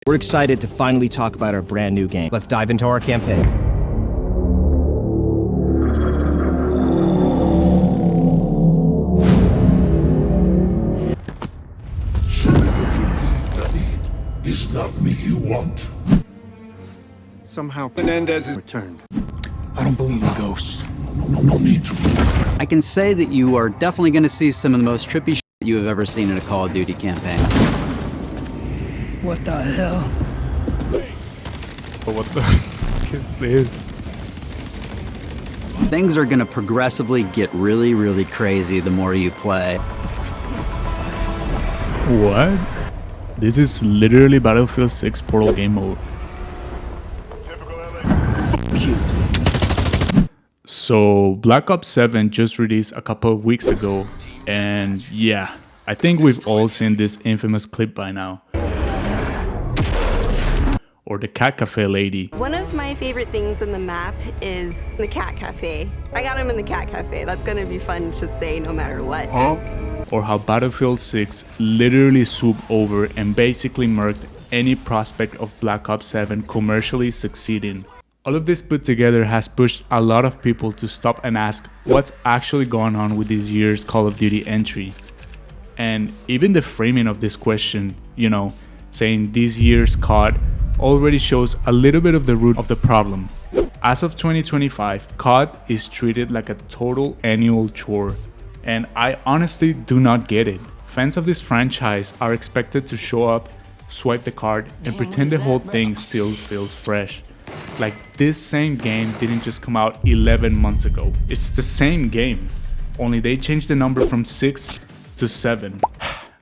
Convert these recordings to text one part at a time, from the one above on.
We're excited to finally talk about our brand new game. Let's dive into our campaign. It's not me you want. Somehow Menendez is returned. I don't believe in ghosts. No need to. I can say that you are definitely going to see some of the most trippy shit you have ever seen in a Call of Duty campaign. What the hell? What the fuck is this? Things are going to progressively get really, really crazy the more you play. What? This is literally Battlefield 6 Portal game mode. So Black Ops 7 just released a couple of weeks ago, and yeah, I think we've all seen this infamous clip by now. Or the Cat Cafe lady. One of my favorite things in the map is the Cat Cafe. I got him in the Cat Cafe. That's gonna be fun to say no matter what. Or how Battlefield 6 literally swooped over and basically murked any prospect of Black Ops 7 commercially succeeding. All of this put together has pushed a lot of people to stop and ask what's actually going on with this year's Call of Duty entry. And even the framing of this question, saying this year's COD already shows a little bit of the root of the problem. As of 2025, COD is treated like a total annual chore. And I honestly do not get it. Fans of this franchise are expected to show up, swipe the card, and pretend the whole thing still feels fresh. Like this same game didn't just come out 11 months ago. It's the same game, only they changed the number from 6 to 7.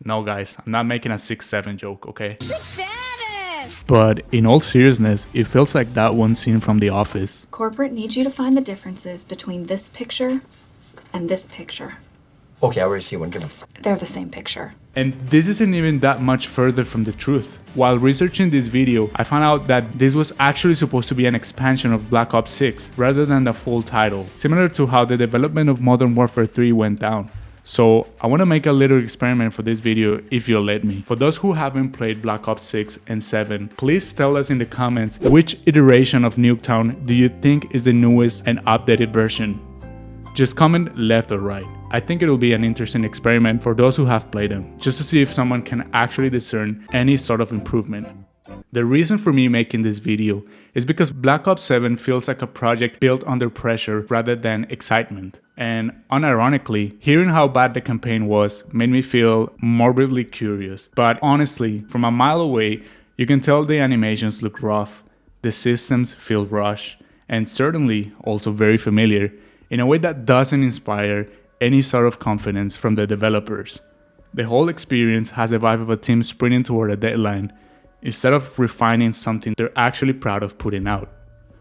No guys, I'm not making a 6-7 joke, okay? 6-7! But in all seriousness, it feels like that one scene from The Office. Corporate needs you to find the differences between this picture and this picture. Okay, I already see one. Give him. They're the same picture. And this isn't even that much further from the truth. While researching this video, I found out that this was actually supposed to be an expansion of Black Ops 6 rather than the full title, similar to how the development of Modern Warfare 3 went down. So I want to make a little experiment for this video if you'll let me. For those who haven't played Black Ops 6 and 7, please tell us in the comments which iteration of Nuketown do you think is the newest and updated version. Just comment left or right. I think it'll be an interesting experiment for those who have played them, just to see if someone can actually discern any sort of improvement. The reason for me making this video is because Black Ops 7 feels like a project built under pressure rather than excitement. And unironically, hearing how bad the campaign was made me feel morbidly curious. But honestly, from a mile away, you can tell the animations look rough, the systems feel rushed, and certainly also very familiar, in a way that doesn't inspire any sort of confidence from the developers. The whole experience has the vibe of a team sprinting toward a deadline instead of refining something they're actually proud of putting out.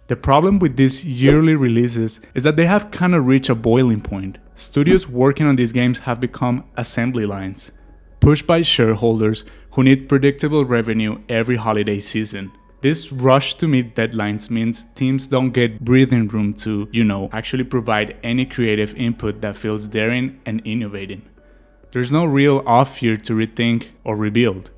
The problem with these yearly releases is that they have kind of reached a boiling point. Studios working on these games have become assembly lines, pushed by shareholders who need predictable revenue every holiday season. This rush to meet deadlines means teams don't get breathing room to, actually provide any creative input that feels daring and innovating. There's no real off year to rethink or rebuild.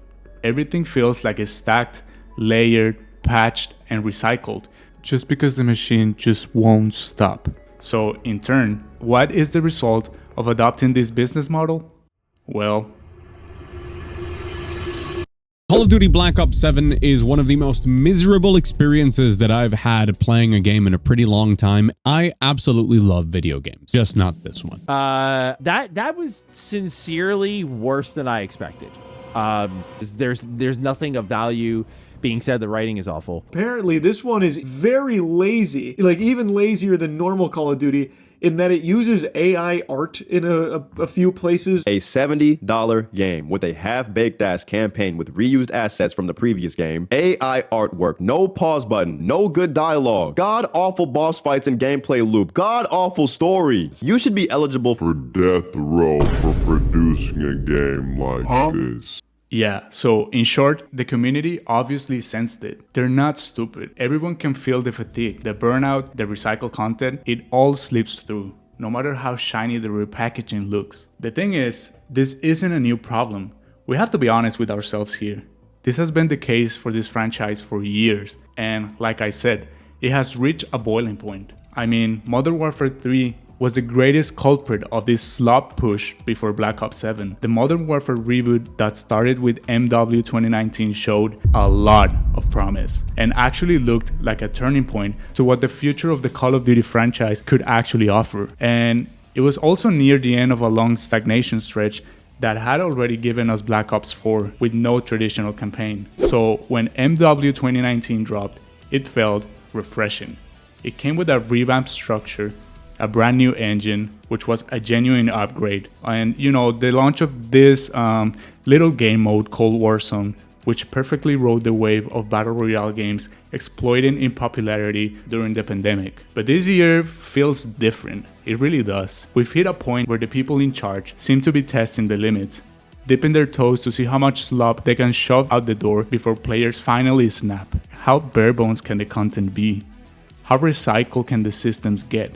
Everything feels like it's stacked, layered, patched, and recycled, just because the machine just won't stop. So in turn, what is the result of adopting this business model? Well, Call of Duty Black Ops 7 is one of the most miserable experiences that I've had playing a game in a pretty long time. I absolutely love video games, just not this one. That was sincerely worse than I expected. There's nothing of value being said. The writing is awful. Apparently, this one is very lazy, like even lazier than normal Call of Duty, in that it uses AI art in a few places. A $70 game with a half-baked ass campaign with reused assets from the previous game, AI artwork, no pause button, no good dialogue, god-awful boss fights and gameplay loop, god-awful stories. You should be eligible for death row for producing a game like this. Yeah, so in short, the community obviously sensed it. They're not stupid. Everyone can feel the fatigue, the burnout, the recycled content. It all slips through, no matter how shiny the repackaging looks. The thing is, this isn't a new problem. We have to be honest with ourselves here. This has been the case for this franchise for years, and like I said, it has reached a boiling point. I mean, Modern Warfare 3 was the greatest culprit of this slop push before Black Ops 7. The Modern Warfare reboot that started with MW 2019 showed a lot of promise and actually looked like a turning point to what the future of the Call of Duty franchise could actually offer. And it was also near the end of a long stagnation stretch that had already given us Black Ops 4 with no traditional campaign. So when MW 2019 dropped, it felt refreshing. It came with a revamped structure, a brand new engine, which was a genuine upgrade. And you know, the launch of this little game mode called Warzone, which perfectly rode the wave of battle royale games exploiting in popularity during the pandemic. But this year feels different, it really does. We've hit a point where the people in charge seem to be testing the limits, dipping their toes to see how much slop they can shove out the door before players finally snap. How bare bones can the content be? How recycled can the systems get?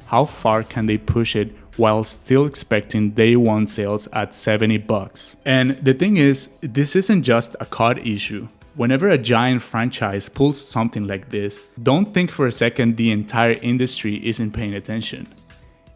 How far can they push it while still expecting day one sales at $70? And the thing is, this isn't just a COD issue. Whenever a giant franchise pulls something like this, don't think for a second the entire industry isn't paying attention.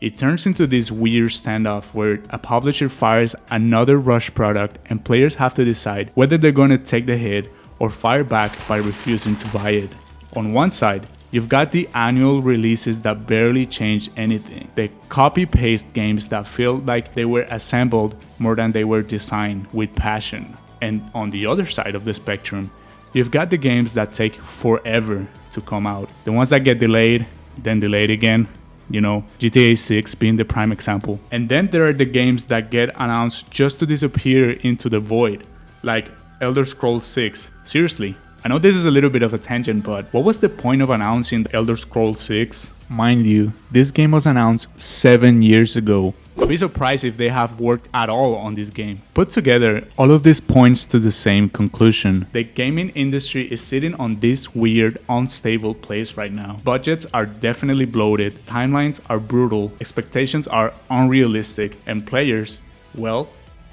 It turns into this weird standoff where a publisher fires another rush product and players have to decide whether they're going to take the hit or fire back by refusing to buy it. On one side, you've got the annual releases that barely change anything, the copy-paste games that feel like they were assembled more than they were designed with passion. And on the other side of the spectrum, you've got the games that take forever to come out, the ones that get delayed, then delayed again, you know, GTA 6 being the prime example. And then there are the games that get announced just to disappear into the void, like Elder Scrolls 6. Seriously, I know this is a little bit of a tangent, but what was the point of announcing Elder Scrolls 6? Mind you, this game was announced 7 years ago. I'll be surprised if they have worked at all on this game. Put together, all of this points to the same conclusion. The gaming industry is sitting on this weird, unstable place right now. Budgets are definitely bloated, timelines are brutal, expectations are unrealistic, and players, well,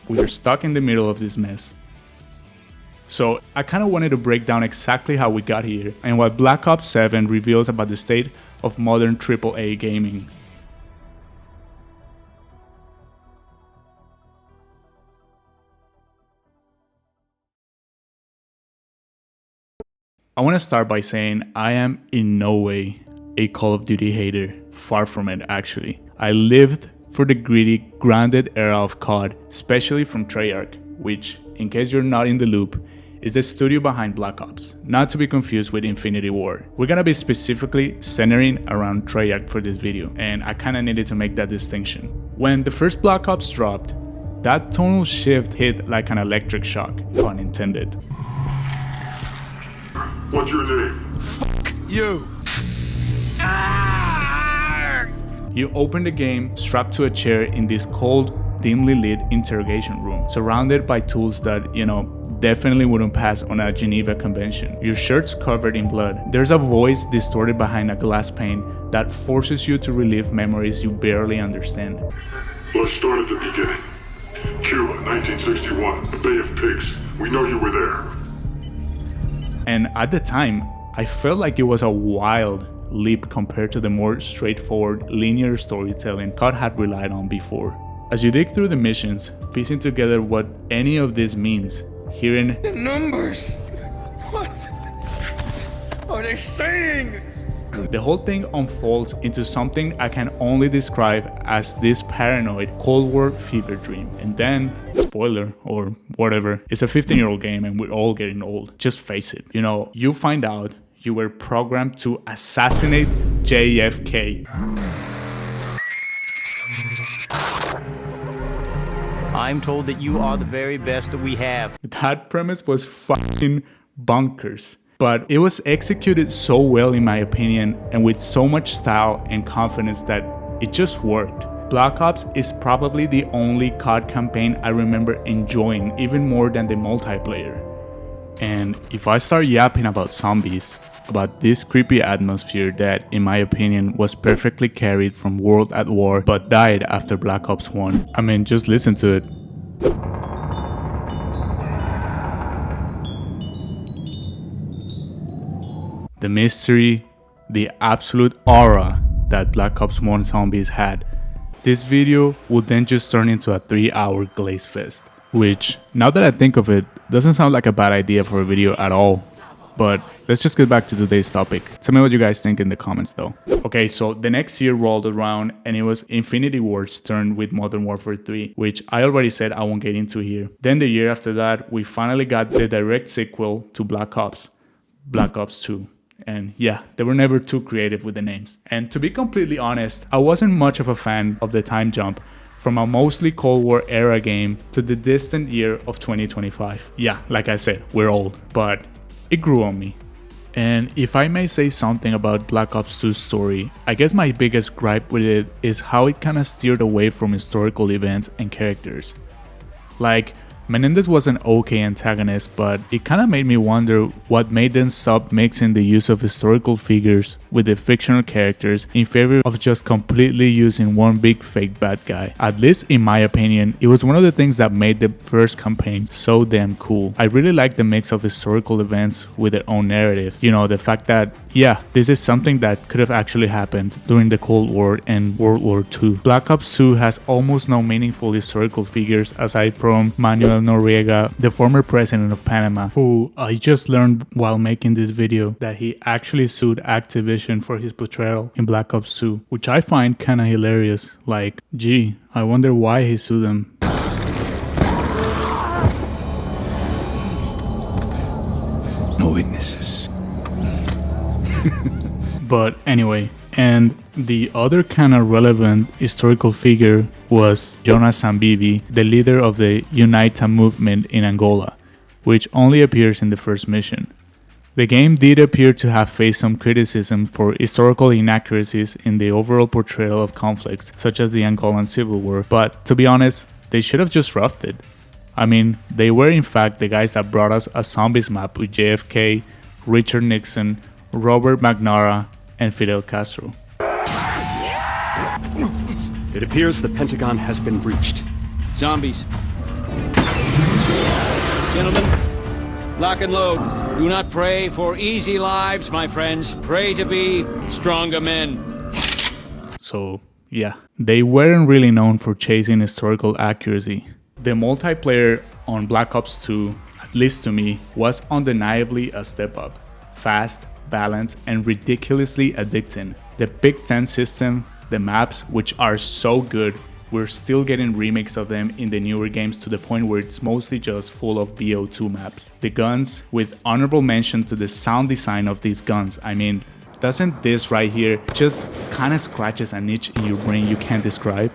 we are stuck in the middle of this mess. So I kind of wanted to break down exactly how we got here and what Black Ops 7 reveals about the state of modern AAA gaming. I want to start by saying I am in no way a Call of Duty hater, far from it actually. I lived for the gritty, grounded era of COD, especially from Treyarch, which, in case you're not in the loop, is the studio behind Black Ops, not to be confused with Infinity Ward. We're gonna be specifically centering around Treyarch for this video, and I kinda needed to make that distinction. When the first Black Ops dropped, that tonal shift hit like an electric shock, pun intended. What's your name? Fuck you! You open the game strapped to a chair in this cold, dimly lit interrogation room, surrounded by tools that, you know, definitely wouldn't pass on a Geneva convention. Your shirt's covered in blood. There's a voice distorted behind a glass pane that forces you to relive memories you barely understand. Let's start at the beginning. Cuba, 1961, the Bay of Pigs. We know you were there. And at the time, I felt like it was a wild leap compared to the more straightforward, linear storytelling COD had relied on before. As you dig through the missions, piecing together what any of this means, hearing the numbers, what are they saying? The whole thing unfolds into something I can only describe as this paranoid Cold War fever dream. And then, spoiler or whatever, it's a 15-year-old game and we're all getting old. Just face it. You know, you find out you were programmed to assassinate JFK. I'm told that you are the very best that we have. That premise was fucking bonkers. But it was executed so well in my opinion, and with so much style and confidence that it just worked. Black Ops is probably the only COD campaign I remember enjoying even more than the multiplayer. And if I start yapping about zombies, about this creepy atmosphere that, in my opinion, was perfectly carried from World at War but died after Black Ops 1, I mean, just listen to it. the mystery, the absolute aura that Black Ops 1 Zombies had. This video would then just turn into a 3-hour glaze fest, which, now that I think of it, doesn't sound like a bad idea for a video at all. But let's just get back to today's topic. Tell me what you guys think in the comments though. Okay, so the next year rolled around and it was Infinity Ward's turn with Modern Warfare 3, which I already said I won't get into here. Then the year after that, we finally got the direct sequel to Black Ops 2. And yeah, they were never too creative with the names. And to be completely honest, I wasn't much of a fan of the time jump from a mostly Cold War era game to the distant year of 2025. Yeah, like I said, we're old, but it grew on me. And if I may say something about Black Ops 2's story, I guess my biggest gripe with it is how it kinda steered away from historical events and characters. Like, Menendez was an okay antagonist, but it kinda made me wonder what made them stop mixing the use of historical figures with the fictional characters in favor of just completely using one big fake bad guy. At least in my opinion, it was one of the things that made the first campaign so damn cool. I really like the mix of historical events with their own narrative. You know, the fact that, yeah, this is something that could have actually happened during the Cold War and World War II. Black Ops 2 has almost no meaningful historical figures aside from Manuel Noriega, the former president of Panama, who I just learned while making this video that he actually sued Activision for his portrayal in Black Ops 2, which I find kinda hilarious. Like, gee, I wonder why he sued them. No witnesses. But anyway, and the other kind of relevant historical figure was Jonas Sambibi, the leader of the UNITA movement in Angola, which only appears in the first mission. The game did appear to have faced some criticism for historical inaccuracies in the overall portrayal of conflicts, such as the Angolan Civil War, but to be honest, they should have just roughed it. I mean, they were in fact the guys that brought us a zombies map with JFK, Richard Nixon, Robert McNamara, and Fidel Castro. It appears the Pentagon has been breached. Zombies. Gentlemen, lock and load. Do not pray for easy lives, my friends. Pray to be stronger men. So, yeah, they weren't really known for chasing historical accuracy. The multiplayer on Black Ops 2, at least to me, was undeniably a step up. Fast, balanced, and ridiculously addicting. The Big Ten system, the maps, which are so good, we're still getting remakes of them in the newer games to the point where it's mostly just full of BO2 maps. The guns, with honorable mention to the sound design of these guns. I mean, doesn't this right here just kinda scratches an itch in your brain you can't describe?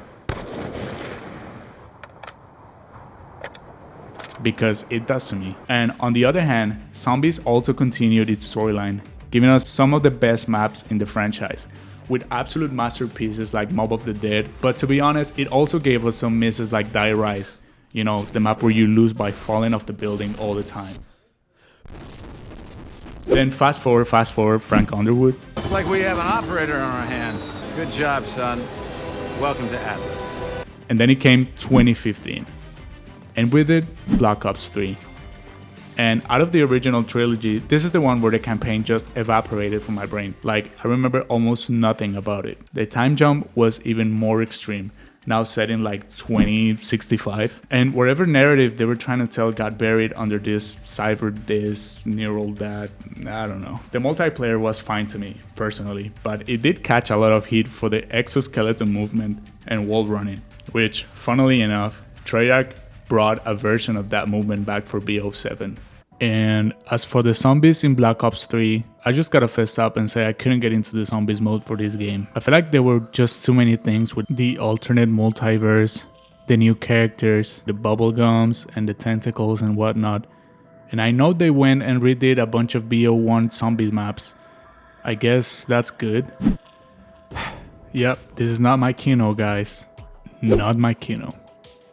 Because it does to me. And on the other hand, Zombies also continued its storyline, giving us some of the best maps in the franchise, with absolute masterpieces like Mob of the Dead, but to be honest, it also gave us some misses like Die Rise, you know, the map where you lose by falling off the building all the time. Then fast forward, Frank Underwood. Looks like we have an operator on our hands. Good job, son. Welcome to Atlas. And then it came 2015. And with it, Black Ops 3. And out of the original trilogy, this is the one where the campaign just evaporated from my brain. Like, I remember almost nothing about it. The time jump was even more extreme, now set in like 2065. And whatever narrative they were trying to tell got buried under this cyber this, neural that, I don't know. The multiplayer was fine to me, personally, but it did catch a lot of heat for the exoskeleton movement and wall running, which, funnily enough, Treyarch brought a version of that movement back for BO7. And as for the zombies in Black Ops 3, I just gotta fess up and say I couldn't get into the zombies mode for this game. I feel like there were just too many things with the alternate multiverse, the new characters, the bubblegums and the tentacles and whatnot. And I know they went and redid a bunch of BO1 zombie maps. I guess that's good. Yep, this is not my Kino, guys. Not my Kino.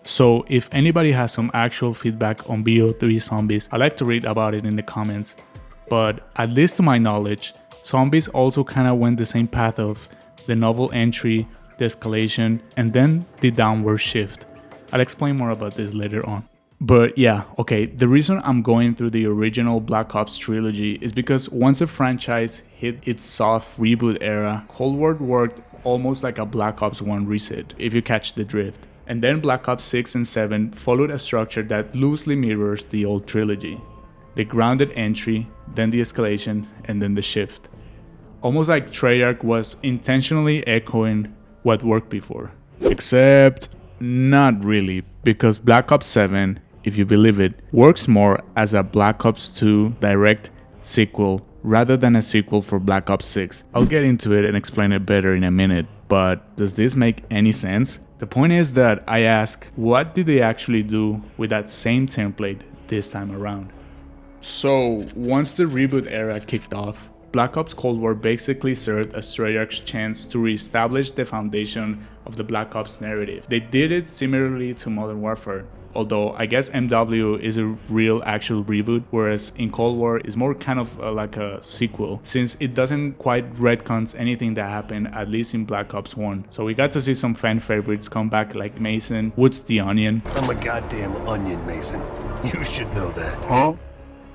So if anybody has some actual feedback on BO3 zombies, I'd like to read about it in the comments. But at least to my knowledge, zombies also kind of went the same path of the novel entry, the escalation, and then the downward shift. I'll explain more about this later on. But yeah, okay, the reason I'm going through the original Black Ops trilogy is because once a franchise hit its soft reboot era, Cold War worked almost like a Black Ops 1 reset, if you catch the drift. And then Black Ops 6 and 7 followed a structure that loosely mirrors the old trilogy. The grounded entry, then the escalation, and then the shift. Almost like Treyarch was intentionally echoing what worked before. Except not really, because Black Ops 7, if you believe it, works more as a Black Ops 2 direct sequel rather than a sequel for Black Ops 6. I'll get into it and explain it better in a minute, but does this make any sense? The point is that I ask, what did they actually do with that same template this time around? So, once the reboot era kicked off, Black Ops Cold War basically served as Treyarch's chance to reestablish the foundation of the Black Ops narrative. They did it similarly to Modern Warfare, although I guess MW is a real actual reboot, whereas in Cold War is more kind of like a sequel, since it doesn't quite retcons anything that happened, at least in Black Ops 1. So we got to see some fan favorites come back like Mason, Woods the Onion. I'm a goddamn onion, Mason. You should know that. Huh?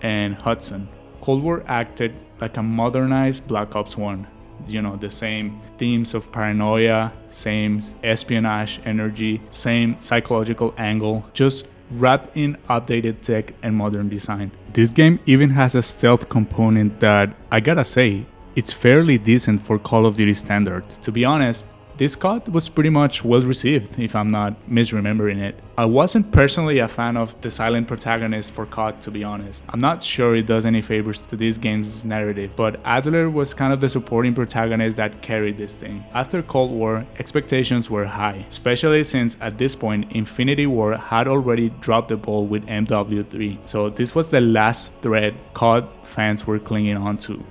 And Hudson. Cold War acted like a modernized Black Ops 1. You know, the same themes of paranoia, same espionage energy, same psychological angle, just wrapped in updated tech and modern design. This game even has a stealth component that, I gotta say, it's fairly decent for Call of Duty standards. To be honest, this COD was pretty much well received, if I'm not misremembering it. I wasn't personally a fan of the silent protagonist for COD, to be honest. I'm not sure it does any favors to this game's narrative, but Adler was kind of the supporting protagonist that carried this thing. After Cold War, expectations were high, especially since at this point Infinity War had already dropped the ball with MW3, so this was the last thread COD fans were clinging onto.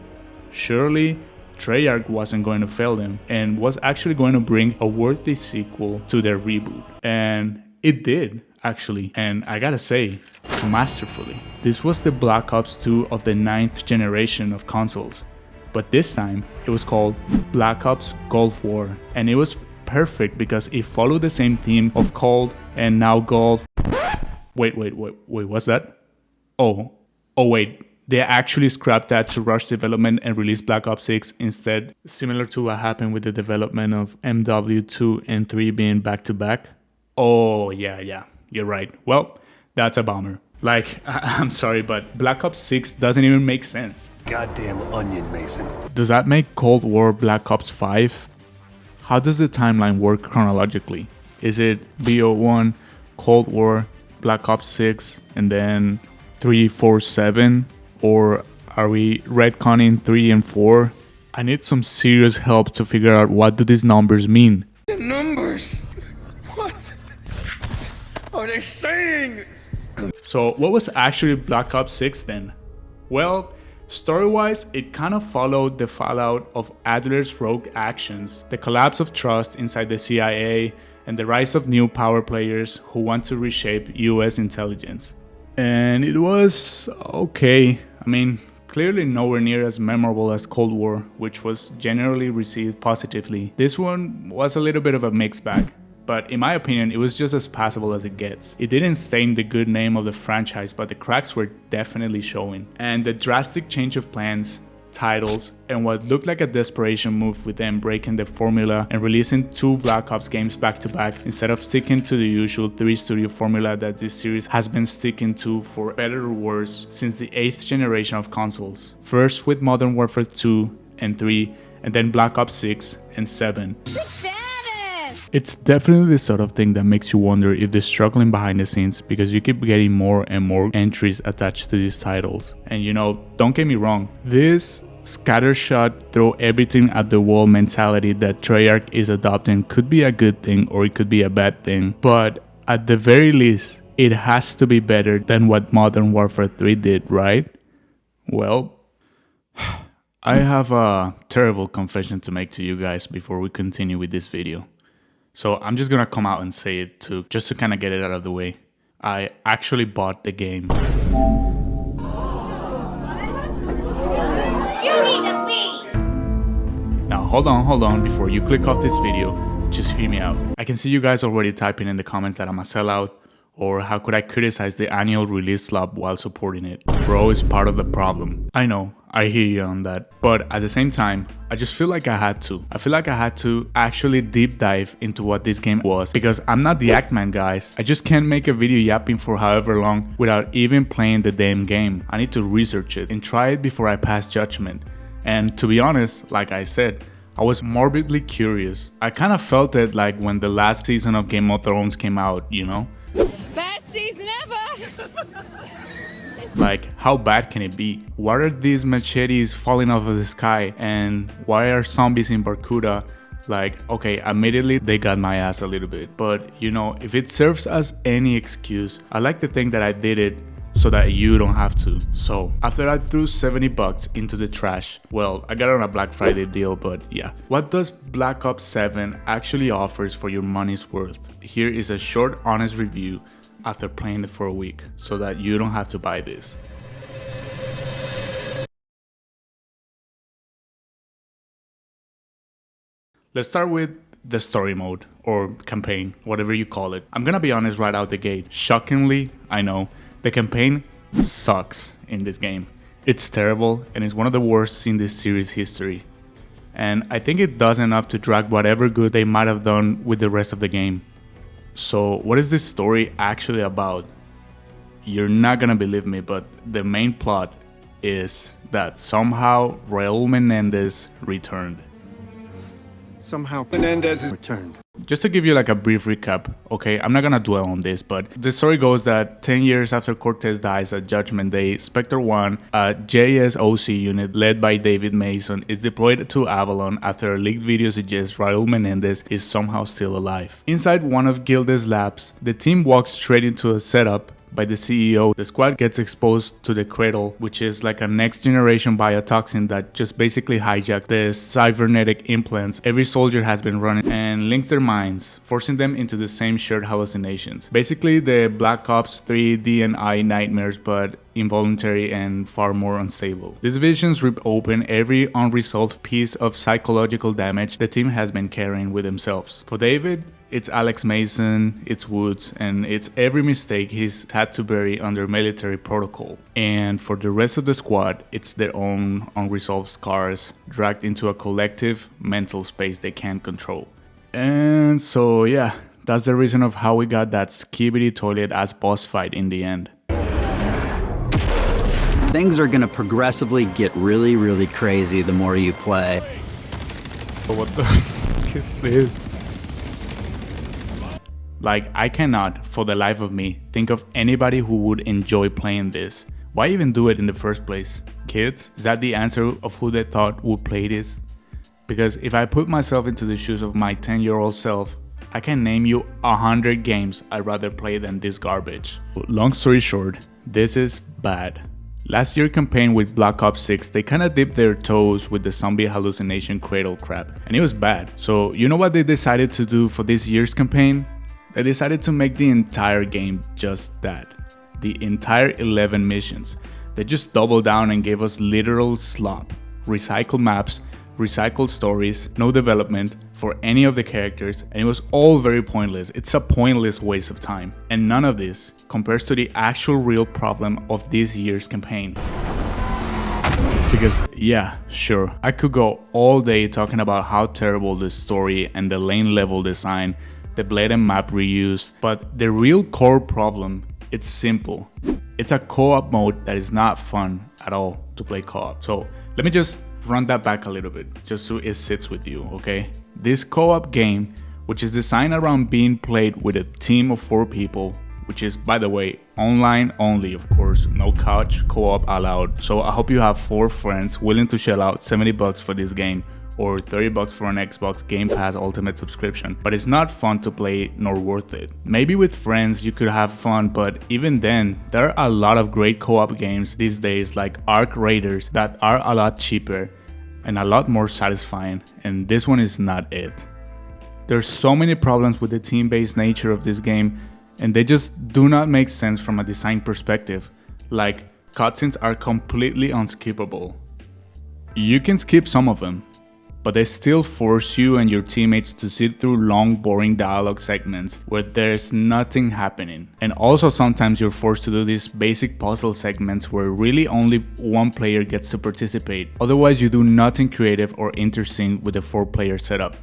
Surely, Treyarch wasn't going to fail them and was actually going to bring a worthy sequel to their reboot. And it did, actually. And I gotta say, masterfully. This was the Black Ops 2 of the 9th generation of consoles. But this time, it was called Black Ops Gulf War. And it was perfect because it followed the same theme of Cold and now Gulf. Wait, what's that? Oh wait. They actually scrapped that to rush development and release Black Ops 6 instead, similar to what happened with the development of MW2 and 3 being back-to-back. Oh, yeah, you're right. Well, that's a bummer. Like, I'm sorry, but Black Ops 6 doesn't even make sense. Goddamn onion, Mason. Does that make Cold War Black Ops 5? How does the timeline work chronologically? Is it BO1, Cold War, Black Ops 6, and then 3, 4, 7? Or are we retconning 3 and 4? I need some serious help to figure out what do these numbers mean. The numbers? What are they saying? So what was actually Black Ops 6 then? Well, story-wise, it kind of followed the fallout of Adler's rogue actions, the collapse of trust inside the CIA, and the rise of new power players who want to reshape US intelligence. And it was okay. I mean, clearly nowhere near as memorable as Cold War, which was generally received positively. This one was a little bit of a mixed bag, but in my opinion, it was just as passable as it gets. It didn't stain the good name of the franchise, but the cracks were definitely showing. And the drastic change of plans, titles, and what looked like a desperation move with them breaking the formula and releasing 2 Black Ops games back to back instead of sticking to the usual 3-studio formula that this series has been sticking to for better or worse since the 8th generation of consoles. First with Modern Warfare 2 and 3, and then Black Ops 6 and 7. It's definitely the sort of thing that makes you wonder if they're struggling behind the scenes because you keep getting more and more entries attached to these titles. And you know, don't get me wrong, this scattershot, throw everything at the wall mentality that Treyarch is adopting could be a good thing or it could be a bad thing, but at the very least, it has to be better than what Modern Warfare 3 did, right? Well, I have a terrible confession to make to you guys before we continue with this video. So I'm just gonna come out and say it too, just to kind of get it out of the way. I actually bought the game. Now hold on, before you click off this video, just hear me out. I can see you guys already typing in the comments that I'm a sellout, Or how could I criticize the annual release slop while supporting it? Bro is part of the problem. I know, I hear you on that. But at the same time, I just feel like I had to. I feel like I had to actually deep dive into what this game was, because I'm not the Act Man, guys. I just can't make a video yapping for however long without even playing the damn game. I need to research it and try it before I pass judgment. And to be honest, like I said, I was morbidly curious. I kind of felt it like when the last season of Game of Thrones came out, you know? Best season ever! Like, how bad can it be? Why are these machetes falling off of the sky? And why are zombies in Barcuda? Like, okay, admittedly, they got my ass a little bit. But, you know, if it serves as any excuse, I like to think that I did it so that you don't have to. So, after I threw $70 into the trash, well, I got it on a Black Friday deal, but yeah. What does Black Ops 7 actually offers for your money's worth? Here is a short, honest review after playing it for a week, so that you don't have to buy this. Let's start with the story mode, or campaign, whatever you call it. I'm gonna be honest right out the gate. Shockingly, I know, the campaign sucks in this game. It's terrible, and it's one of the worst in this series' history. And I think it does enough to drag whatever good they might have done with the rest of the game. So what is this story actually about? You're not gonna believe me, but the main plot is that somehow Raul Menendez returned. Somehow Menendez is returned. Just to give you like a brief recap, okay, I'm not gonna dwell on this, but the story goes that 10 years after Cortez dies at Judgment Day, Spectre 1, a JSOC unit led by David Mason, is deployed to Avalon after a leaked video suggests Raul Menendez is somehow still alive. Inside one of Gilda's labs, the team walks straight into a setup by the CEO. The squad gets exposed to the Cradle, which is like a next generation biotoxin that just basically hijacks the cybernetic implants every soldier has been running and links their minds, forcing them into the same shared hallucinations. Basically the Black Ops 3 D&I nightmares, but involuntary and far more unstable. These visions rip open every unresolved piece of psychological damage the team has been carrying with themselves. For David, it's Alex Mason, it's Woods, and it's every mistake he's had to bury under military protocol. And for the rest of the squad, it's their own unresolved scars dragged into a collective mental space they can't control. And so yeah, that's the reason of how we got that skibidi toilet ass boss fight in the end. Things are gonna progressively get really, really crazy the more you play. What the fuck is this? Like, I cannot, for the life of me, think of anybody who would enjoy playing this. Why even do it in the first place? Kids? Is that the answer of who they thought would play this? Because if I put myself into the shoes of my 10-year-old self, I can name you 100 games I'd rather play than this garbage. Long story short, this is bad. Last year's campaign with Black Ops 6, they kinda dipped their toes with the zombie hallucination cradle crap, and it was bad. So you know what they decided to do for this year's campaign? They decided to make the entire game just that. The entire 11 missions. They just doubled down and gave us literal slop. Recycled maps, recycled stories, no development for any of the characters, and it was all very pointless. It's a pointless waste of time. And none of this compares to the actual real problem of this year's campaign. Because yeah, sure, I could go all day talking about how terrible the story and the lane level design, the blade and map reuse, but the real core problem, it's simple. It's a co-op mode that is not fun at all to play co-op. So let me just run that back a little bit, just so it sits with you, okay? This co-op game, which is designed around being played with a team of 4 people, which is, by the way, online only, of course, no couch co-op allowed. So I hope you have 4 friends willing to shell out $70 for this game, or $30 for an Xbox Game Pass Ultimate subscription, but it's not fun to play nor worth it. Maybe with friends you could have fun, but even then, there are a lot of great co-op games these days like Arc Raiders that are a lot cheaper and a lot more satisfying, and this one is not it. There's so many problems with the team-based nature of this game, and they just do not make sense from a design perspective. Like, cutscenes are completely unskippable. You can skip some of them, but they still force you and your teammates to sit through long, boring dialogue segments where there's nothing happening. And also sometimes you're forced to do these basic puzzle segments where really only one player gets to participate. Otherwise you do nothing creative or interesting with the 4-player setup.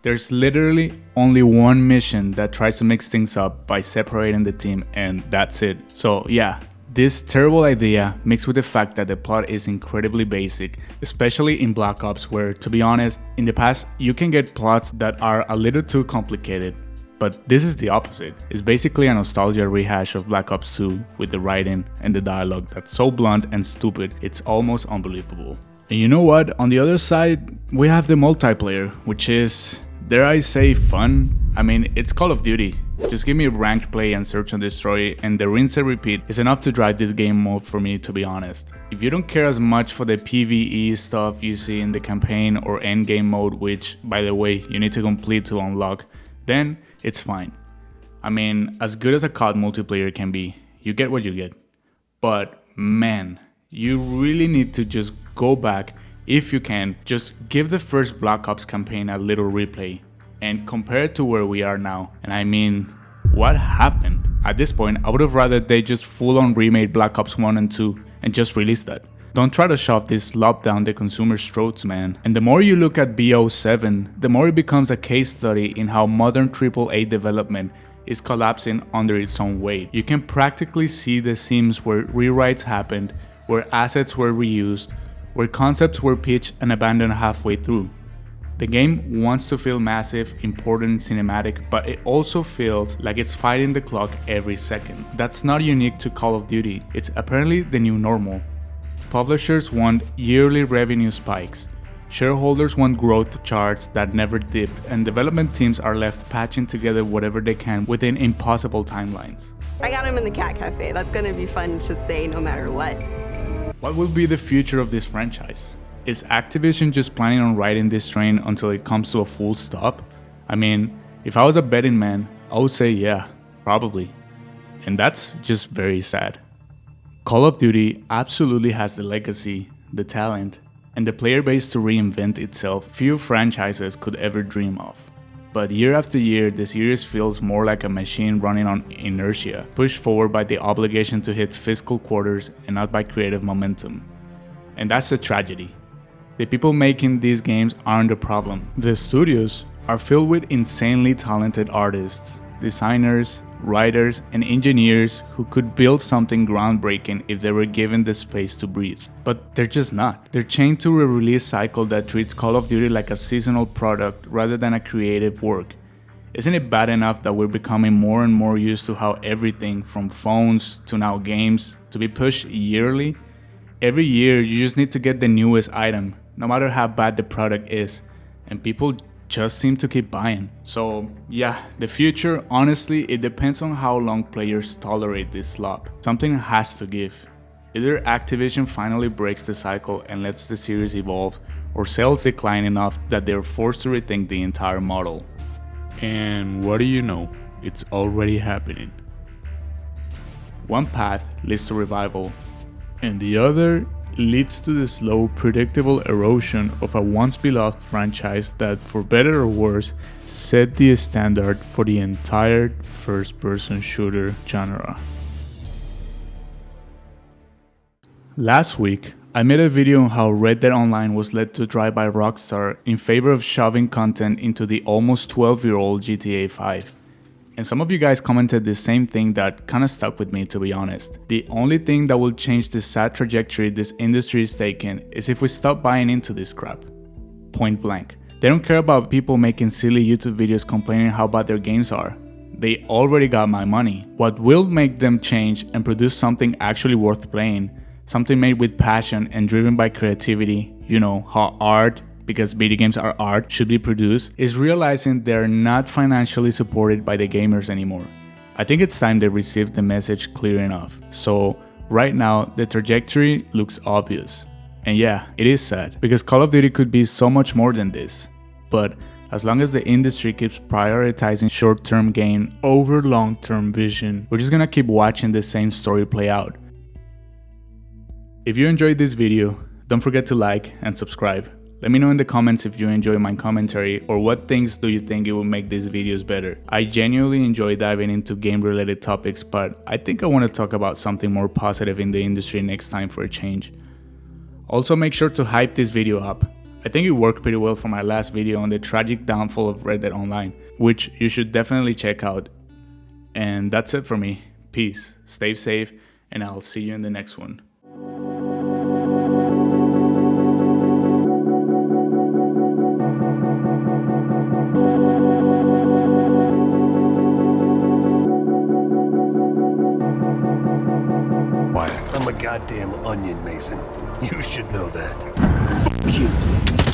There's literally only one mission that tries to mix things up by separating the team, and that's it. So yeah, this terrible idea mixed with the fact that the plot is incredibly basic, especially in Black Ops where, to be honest, in the past you can get plots that are a little too complicated. But this is the opposite. It's basically a nostalgia rehash of Black Ops 2 with the writing and the dialogue that's so blunt and stupid, it's almost unbelievable. And you know what? On the other side, we have the multiplayer, which is, dare I say, fun? I mean, it's Call of Duty. Just give me ranked play and search and destroy, and the rinse and repeat is enough to drive this game mode for me, to be honest. If you don't care as much for the PvE stuff you see in the campaign or endgame mode, which, by the way, you need to complete to unlock, then it's fine. I mean, as good as a COD multiplayer can be, you get what you get. But man, you really need to just go back, if you can, just give the first Black Ops campaign a little replay and compare it to where we are now. And I mean, what happened? At this point, I would have rather they just full on remade Black Ops 1 and 2 and just release that. Don't try to shove this slop down the consumer's throats, man. And the more you look at BO7, the more it becomes a case study in how modern AAA development is collapsing under its own weight. You can practically see the seams where rewrites happened, where assets were reused, where concepts were pitched and abandoned halfway through. The game wants to feel massive, important, cinematic, but it also feels like it's fighting the clock every second. That's not unique to Call of Duty, it's apparently the new normal. Publishers want yearly revenue spikes, shareholders want growth charts that never dip, and development teams are left patching together whatever they can within impossible timelines. I got him in the cat cafe. That's gonna be fun to say no matter what. What will be the future of this franchise? Is Activision just planning on riding this train until it comes to a full stop? I mean, if I was a betting man, I would say yeah, probably. And that's just very sad. Call of Duty absolutely has the legacy, the talent, and the player base to reinvent itself few franchises could ever dream of. But year after year, the series feels more like a machine running on inertia, pushed forward by the obligation to hit fiscal quarters and not by creative momentum. And that's a tragedy. The people making these games aren't the problem. The studios are filled with insanely talented artists, designers, writers, and engineers who could build something groundbreaking if they were given the space to breathe. But they're just not. They're chained to a release cycle that treats Call of Duty like a seasonal product rather than a creative work. Isn't it bad enough that we're becoming more and more used to how everything from phones to now games to be pushed yearly? Every year you just need to get the newest item, no matter how bad the product is, and people just seem to keep buying. So yeah, the future, honestly, it depends on how long players tolerate this slop. Something has to give. Either Activision finally breaks the cycle and lets the series evolve, or sales decline enough that they're forced to rethink the entire model. And what do you know? It's already happening. One path leads to revival, and the other leads to the slow, predictable erosion of a once beloved franchise that, for better or worse, set the standard for the entire first-person shooter genre. Last week, I made a video on how Red Dead Online was let to dry by Rockstar in favor of shoving content into the almost 12-year-old GTA 5. And some of you guys commented the same thing that kinda stuck with me, to be honest. The only thing that will change the sad trajectory this industry is taking is if we stop buying into this crap. Point blank. They don't care about people making silly YouTube videos complaining how bad their games are. They already got my money. What will make them change and produce something actually worth playing, something made with passion and driven by creativity, you know, how art, because video games are art, should be produced, is realizing they're not financially supported by the gamers anymore. I think it's time they received the message clear enough. So right now, the trajectory looks obvious. And yeah, it is sad, because Call of Duty could be so much more than this. But as long as the industry keeps prioritizing short-term gain over long-term vision, we're just gonna keep watching the same story play out. If you enjoyed this video, don't forget to like and subscribe. Let me know in the comments if you enjoy my commentary or what things do you think it will make these videos better. I genuinely enjoy diving into game related topics, but I think I want to talk about something more positive in the industry next time for a change. Also make sure to hype this video up. I think it worked pretty well for my last video on the tragic downfall of Red Dead Online, which you should definitely check out. And that's it for me. Peace, stay safe, and I'll see you in the next one. I'm a goddamn onion, Mason. You should know that. Fuck you.